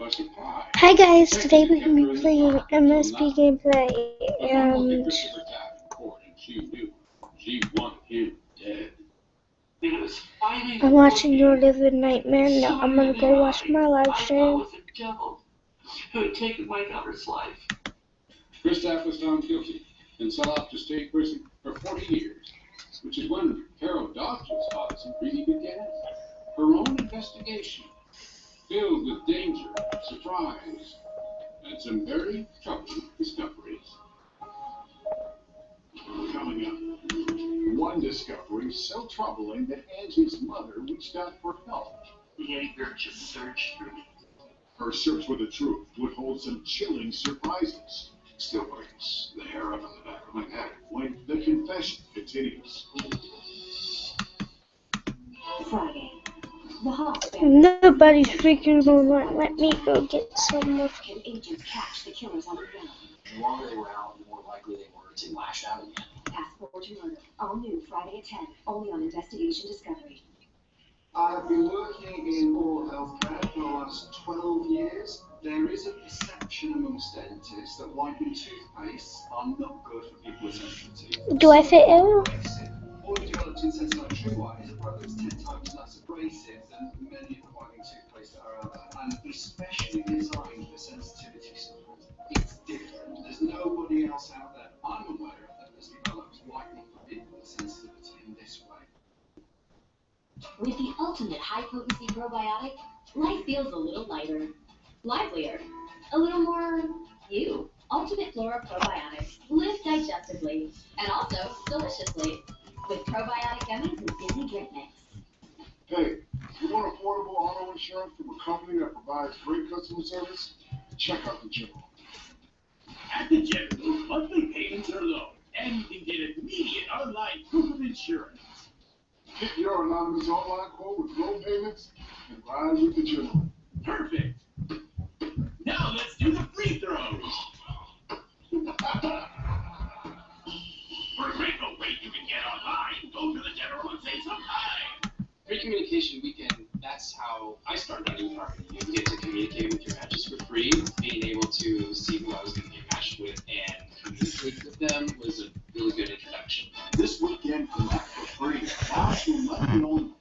Hi guys, today we're going to be playing MSP gameplay, and I'm watching Your Live Nightmare. Now I'm going to go watch my live stream. Who had taken my daughter's life. Kristoff was found guilty and sent off to state prison for 40 years, which is when Carol Dodge's odyssey really began. Her own investigation, filled with danger, surprise, and some very troubling discoveries. Coming up, one discovery so troubling that Angie's mother reached out for help. The anger just surged through me. Her search for the truth would hold some chilling surprises. Still brings the hair up on the back of my neck when the confession continues. Friday. The hospital. Nobody's freaking gonna let me go get some more. Can agents catch the killers on the ground? The longer they were out, the more likely they were to lash out again. Passport to Murder. All new Friday at 10. Only on Investigation Discovery. I've been working in oral healthcare for the last 12 years. There is a perception amongst dentists that whitening toothpaste are not good for people with sensitive teeth. Do I fit in? Poorly developed insensitive TrueWhite is a product that's 10 times less abrasive than many of the whitening toothpaste that are out there, and especially designed for sensitivity sufferers. It's different. There's nobody else out there I'm aware of that has developed whitening for people with sensitivity in this way. With the ultimate high-potency probiotic, life feels a little lighter, livelier, a little more you. Ultimate Flora probiotics live digestively and also deliciously with probiotic gummies and fizzy drink mix. Hey, you want affordable auto insurance from a company that provides great customer service? Check out the General. At the General, monthly payments are low, and you can get immediate online proof of insurance. Get your anonymous online quote with low payments and ride with the General. Perfect. Now let's do the free throws. For a great low rate you can get online, go to the General and save some time. Free communication weekend, that's how I started my new party. You get to communicate with your matches for free. Being able to see who I was going to get matched with and communicate with them was a really good introduction. This weekend, connect for free. Now you'll let me on.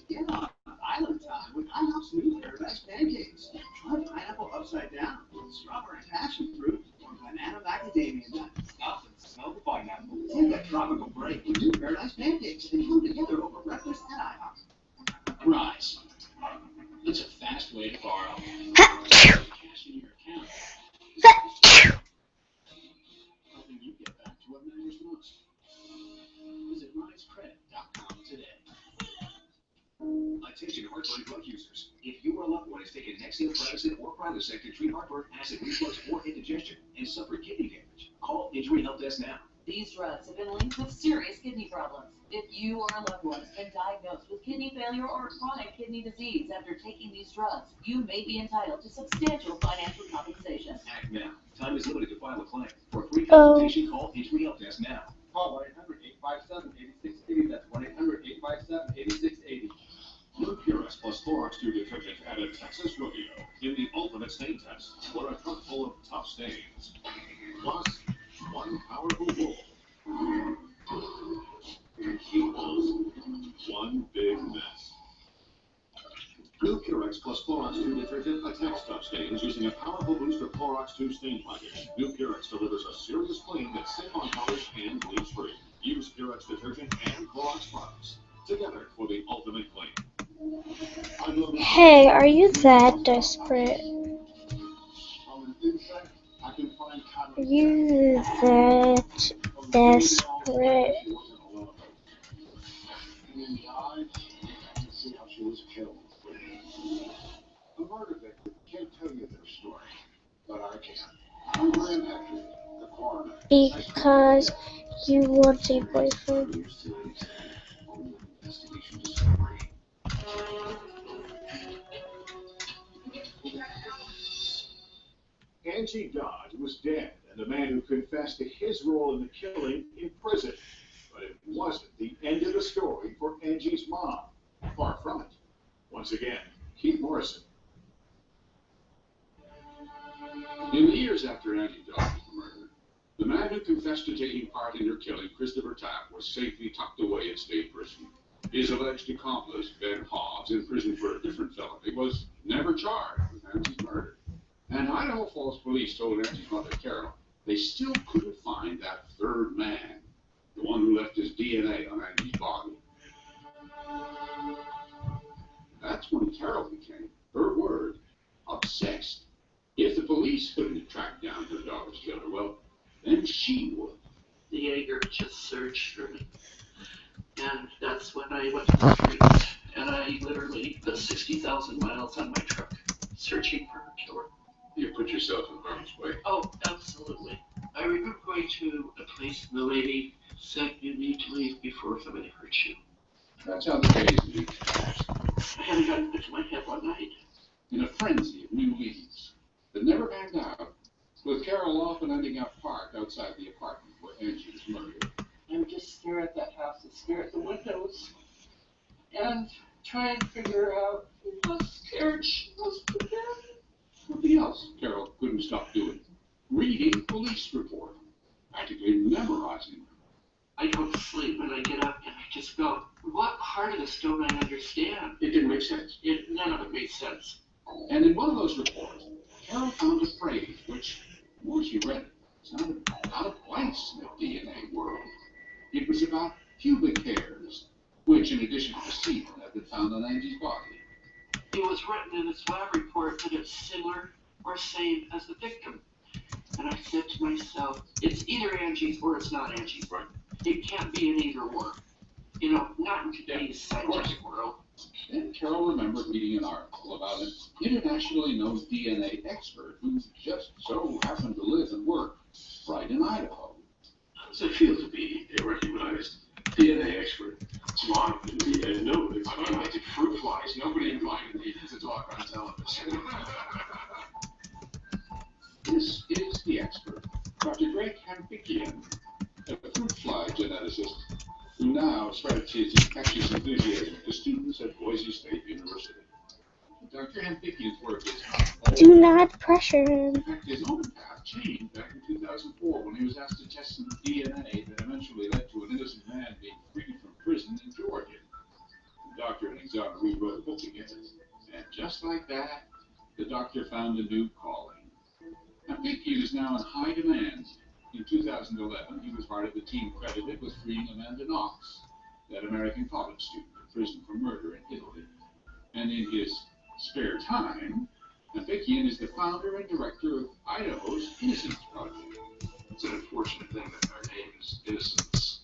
Get on Island Time with IHOP's new Paradise Pancakes. Try pineapple upside down, strawberry passion fruit, or banana macadamia nut. Stop and smell the pineapple. Take a tropical break with new Paradise Pancakes and come together over breakfast at IHOP. Rise. It's a fast way to borrow. Cash in your account. Helping you get back to what matters most. Visit risecredit.com today. Attention heartburn drug users. If your loved one has taken Nexium, Prilosec, or Prilosec to treat heartburn, acid reflux, or indigestion, and suffered kidney damage, call Injury Help Desk now. These drugs have been linked with serious kidney problems. If you or a loved one has been diagnosed with kidney failure or chronic kidney disease after taking these drugs, you may be entitled to substantial financial compensation. Act now. Time is limited to file a claim. For a free consultation, call Injury Help Desk now. Call 1-800-857-8680. That's 1-800-857-8680. New Purex plus Clorox 2 detergent at a Texas rodeo in the ultimate stain test for a truck full of tough stains. Plus, one powerful roll equals one big mess. New Purex plus Clorox 2 detergent attacks tough stains using a powerful boost of Clorox 2 stain package. New Purex delivers a serious clean that's safe on polish and bleach free. Use Purex detergent and Clorox products together for the ultimate clean. Hey, are you that desperate? Are you that desperate? A murder victim can't tell you their story, but I can. I'm Graham Hector, the coroner. Because you want a boyfriend. Angie Dodge was dead, and the man who confessed to his role in the killing in prison. But it wasn't the end of the story for Angie's mom. Far from it. Once again, Keith Morrison. years after Angie Dawes was murdered, the man who confessed to taking part in her killing, Christopher Tapp, was safely tucked away in state prison. His alleged accomplice, Ben Hobbs, in prison for a different felony, was never charged with Angie's murder. And Idaho Falls police told Angie's mother, Carol, they still couldn't find that third man, the one who left his DNA on Angie's body. That's when Carol became, her word, obsessed. If the police couldn't track down her daughter's killer, well, then she would. The anger just surged through me. And that's when I went to the streets, and I literally put 60,000 miles on my truck, searching for her killer. You put yourself in harm's way. Oh, absolutely. I remember going to a place and the lady said, you need to leave before somebody hurts you. That's how the days lead fast. I had a gun put to my head one night. In a frenzy of new leads that never panned out, with Carol often ending up parked outside the apartment where Angie was murdered. I would just stare at that house and stare at the windows and try and figure out what scared she was to death. Something else Carol couldn't stop doing. Reading police report. Practically memorizing them. I don't sleep when I get up and I just go, what part of this don't I understand? It didn't make sense. None of it made sense. And in one of those reports, Carol found a phrase which, the more she read it, sounded out of place in the DNA world. It was about pubic hairs, which, in addition to the semen, had been found on Angie's body. It was written in this lab report that it's similar or same as the victim. And I said to myself, it's either Angie's or it's not Angie's. Right. It can't be an either or. You know, not in today's scientific world. Then Carol remembered reading an article about an internationally known DNA expert who just so happened to live and work right in Idaho. How does it feel to be a recognized DNA expert? It's long to be, I know it's I mean, they did fruit flies. Nobody invited me to talk on television. This is the expert, Dr. Greg Hampikian, a fruit fly geneticist who now spreads his infectious enthusiasm to students at Boise State University. Dr. Hampikian's work is not Do not pressure him. In fact, his own path changed back in 2004 when he was asked to test some DNA that eventually led to an innocent man being freed from prison in Georgia. The doctor and examiner rewrote a book again. And just like that, the doctor found a new calling. Hampikian is now in high demand. In 2011, he was part of the team credited with freeing Amanda Knox, that American college student in prison for murder in Italy. And in his spare time, Hampikian is the founder and director of Idaho's Innocence Project. It's an unfortunate thing that our name is Innocence,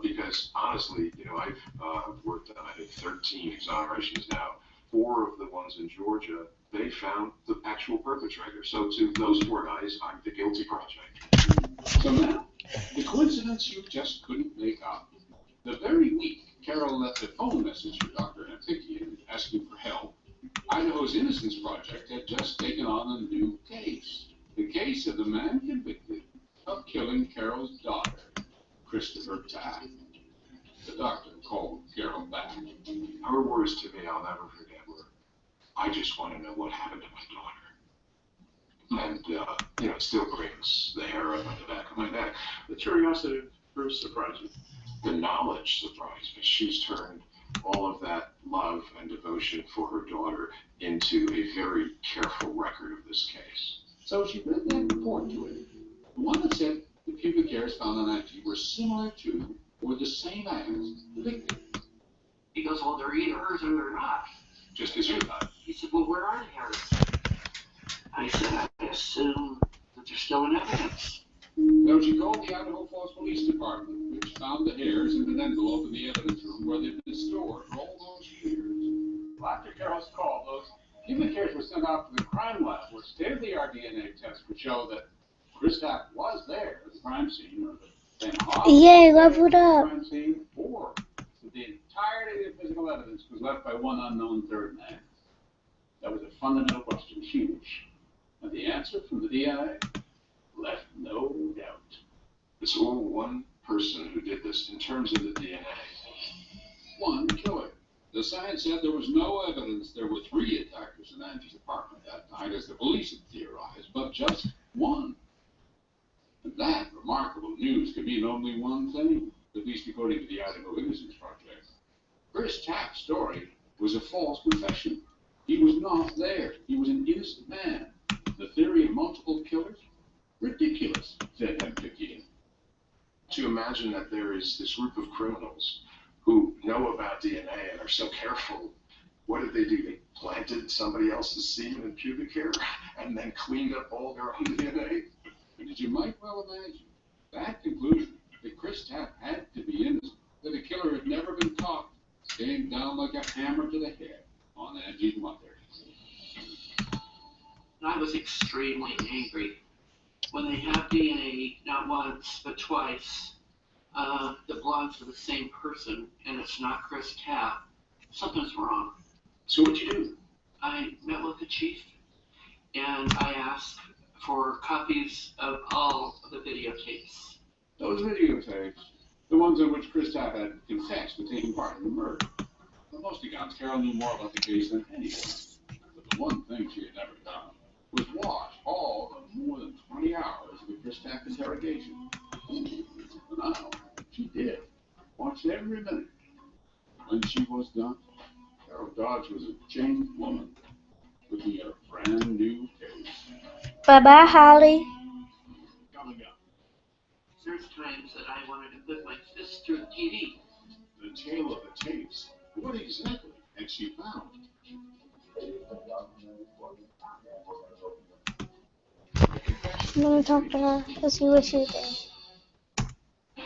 because honestly, you know, I've worked on, I think, 13 exonerations now. 4 of the ones in Georgia, they found the actual perpetrator. So to those 4 guys, I'm the guilty project. So now, the coincidence you just couldn't make up. The very week Carol left a phone message for Dr. Hampikian asking for help, Idaho's Innocence Project had just taken on a new case. The case of the man convicted of killing Carol's daughter, Christopher Tapp. The doctor called Carol back. Her words to me, I'll never forget, were, I just want to know what happened to my daughter. And, you know, it still brings the hair up on the back of my neck. The curiosity proves surprising. The knowledge surprised me. She's turned all of that love and devotion for her daughter into a very careful record of this case. So she read that report to him. The one that said the pubic hairs found on Angie were similar to, or the same as, the victim. He goes, well, they're either hers or they're not. Just as you thought. He said, well, where are the hairs? I said, I assume that they're still in evidence. So she called the Idaho Falls Police Department, which found the hairs in an envelope in the evidence room where they'd been stored for all those years. Well, after Carol's call, those pubic hairs were sent off to the crime lab, where state-of-the-art DNA tests would show that Chris Tapp was there at the crime scene, or that Ben Hobbs Yay, leveled up. crime scene, or that the entirety of the physical evidence was left by one unknown third man. That was a fundamental question, huge. And the answer from the DNA left no doubt. It's all one person who did this in terms of the DNA. One killer. The science said there was no evidence there were 3 attackers in Angie's apartment that night, as the police had theorized, but just One. And that remarkable news could mean only one thing, at least according to the Idaho Innocence Project. Chris Tapp's story was a false confession. He was not there. He was an innocent man. The theory of multiple killers? Ridiculous, said M15. To imagine that there is this group of criminals who know about DNA and are so careful. What did they do? They planted somebody else's semen and pubic hair and then cleaned up all their own DNA? And as you might well imagine, that conclusion that Chris Tapp had to be innocent, that the killer had never been caught, came down like a hammer to the head on Angie's mother. And I was extremely angry when they have DNA not once but twice. That belongs to the same person, and it's not Chris Tapp. Something's wrong. So what'd you do? I met with the chief, and I asked for copies of all of the videotapes. Those videotapes, the ones in which Chris Tapp had confessed to taking part in the murder. For most accounts, Carol knew more about the case than anyone. But the one thing she had never done was watch all of more than 20 hours of the Chris Tapp interrogation. But now, she did. Watched every minute. When she was done, Carol Dodge was a changed woman, looking at a brand new case. Bye-bye, Holly. Coming up, There's times that I wanted to put my fist through the TV. the tale of the tapes. What exactly had she found? I'm gonna talk to her to see what she thinks. At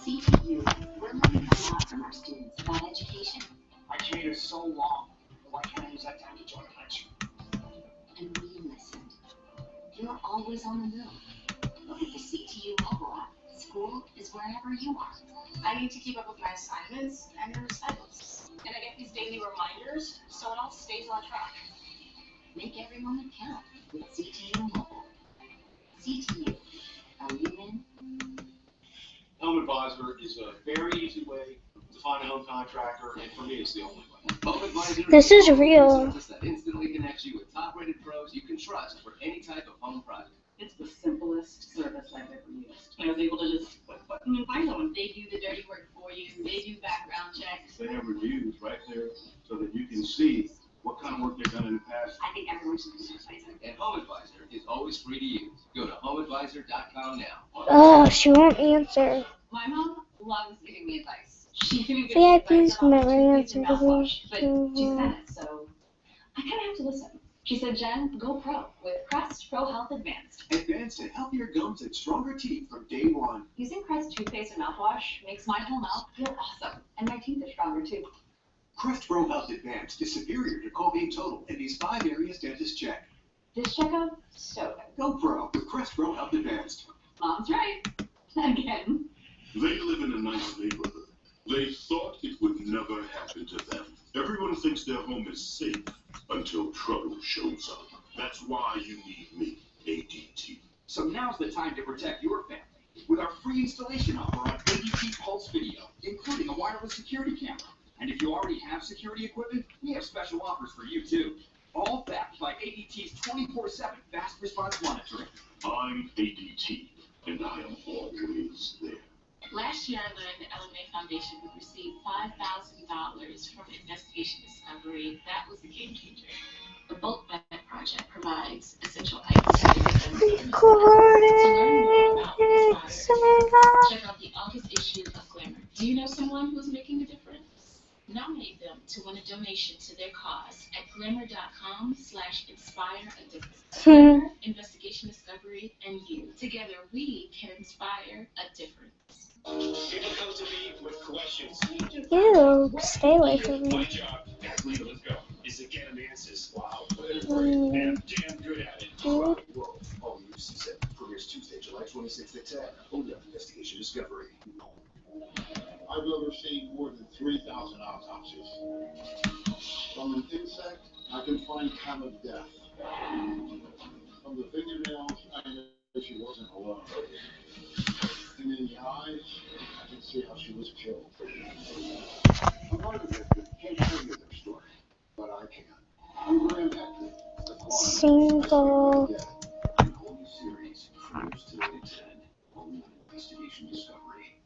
CTU, we're learning a lot from our students about education. My commute is so long. Why can't I use that time to join a lecture? And we listened. You're always on the move. Look at the CTU mobile app. School is wherever you are. I need to keep up with my assignments and recitals. And I get these daily reminders so it all stays on track. Make every moment count with CTU Mobile. CTU. Are you in? Home Advisor is a very easy way to find a home contractor, and for me, it's the only way. Home Advisor This is a real. service that instantly connects you with top-rated pros you can trust for any type of home project. It's the simplest service I've ever used. I was able to just click button and find someone. They do the dirty work for you. They do background checks. They have reviews right there so that you can see what kind of work they've done in the past. I think everyone should use Advisor. And Home Advisor is always free to use. Go to homeadvisor.com now. Oh, she won't answer. My mom loves giving me advice. She can give me VIP's advice on never toothpaste answered and me. mouthwash, but she's got it, so I kind of have to listen. She said, Jen, go pro with Crest Pro Health Advanced. Advanced and healthier gums and stronger teeth from day one. Using Crest toothpaste and mouthwash makes my whole mouth feel awesome, and my teeth are stronger too. Crest Pro Health Advanced is superior to Colgate Total in these 5 areas dentists check. This checkup, so good. Go pro with Crest Pro Health Advanced. Mom's right. Again. They live in a nice neighborhood. They thought it would never happen to them. Everyone thinks their home is safe until trouble shows up. That's why you need me, ADT. So now's the time to protect your family with our free installation offer on ADT Pulse Video, including a wireless security camera. And if you already have security equipment, we have special offers for you too. All backed by ADT's 24/7 fast response monitoring. I'm ADT, and I am always there. Last year, I learned the LMA Foundation would receive $5,000 from Investigation Discovery. That was the game changer. The Bulk Bag Project provides essential items to learn more about this virus, check out the August issue of Glamour. Do you know someone who's making a difference? Nominate them to win a donation to their cause at glamour.com/inspire a difference. Glamour, Investigation Discovery, and you. Together, we can inspire a difference. People come to me with questions. Ew, stay away from My me. job, as leader, let's go, is to get them answers. Wow. And Mm. I'm damn good at it. Dude. World, all UC7 premieres Tuesday, July 26th at 10. Only on Investigation Discovery. I've overseen more than 3,000 autopsies. From an insect, I can find time of death. From the fingernails, I know she wasn't alone. And in the eyes, I can see how she was killed. A lot of victims can't tell you their story, but I can. I'm Graham Hector, the quantum Single. a whole new series. investigation discovery.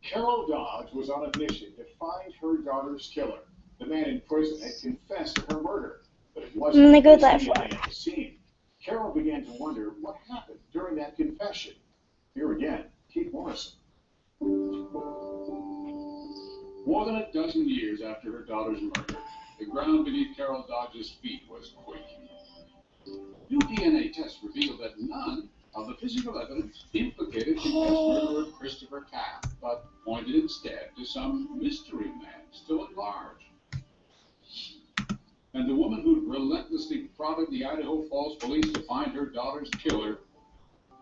Carol Dodge was on a mission to find her daughter's killer. The man in prison had confessed to her murder, but it wasn't I'm gonna go that his far. DNA at the scene. Carol began to wonder what happened during that confession. Here again, Keith Morrison. More than a dozen years after her daughter's murder, the ground beneath Carol Dodge's feet was quaking. New DNA tests revealed that none of the physical evidence implicated confessed murderer Christopher Capp, but pointed instead to some mystery man still at large. And the woman who'd relentlessly prodded the Idaho Falls police to find her daughter's killer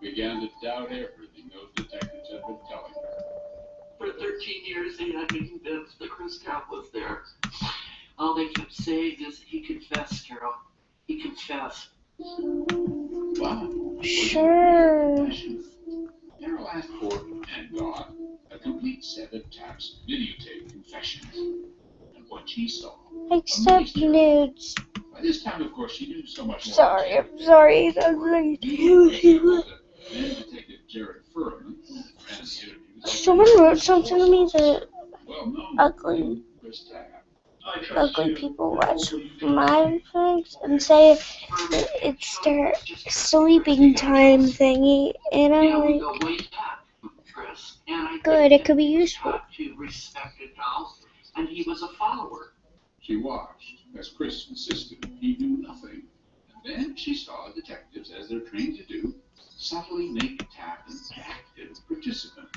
began to doubt everything those detectives had been telling her. For 13 years, they had me convinced that Chris Capp was there. All they kept saying is, he confessed, Carol. He confessed. Wow. Sure. Carol asked for and got a complete set of Tapp's videotape confessions. And what she saw Except nudes. By this time, of course, she knew so much more. Sorry, I'm sorry. That's like Then Detective Jared Furman ran the interviews. Someone wrote something to me that ugly people watch my things and say that it's their sleeping time thingy, and I'm like, good, it could be useful. To respected house, and he was a follower. She watched as Chris insisted he knew nothing. And then she saw detectives, as they're trained to do, subtly make Tapp an active participant.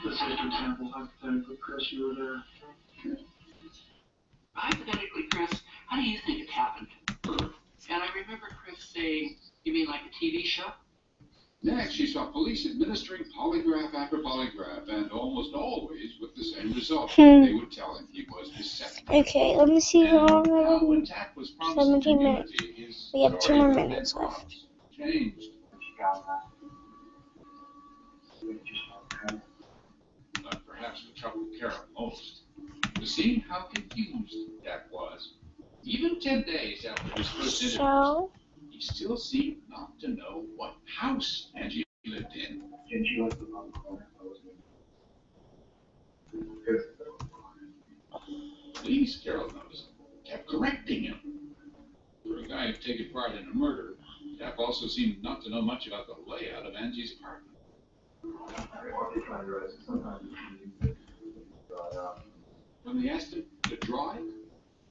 Let's say, for example, hypothetically, Chris, you were there. Hypothetically, Chris, how do you think it happened? And I remember Chris saying, you mean like a TV show? Next, she saw police administering polygraph after polygraph, and almost always with the same result. They would tell him he was deceptive. Okay, let me see how long I When Tapp was promised 17 minutes. immunity, his We have 2 story more of minutes dead left. promise changed. But perhaps what troubled Carol most was seeing how confused Tapp was. Even 10 days after his first interview, So, he still seemed not to know what house Angie lived in. And she left the on the corner. Police, Carol noticed, kept correcting him. For a guy who'd taken part in a murder, Tapp also seemed not to know much about the layout of Angie's apartment. When they asked him to draw it,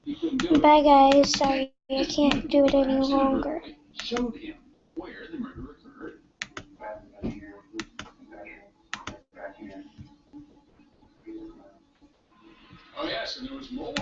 he couldn't do it. bye guys, sorry, I can't do it any longer. Showed him where the murder occurred. Oh yes, and there was more.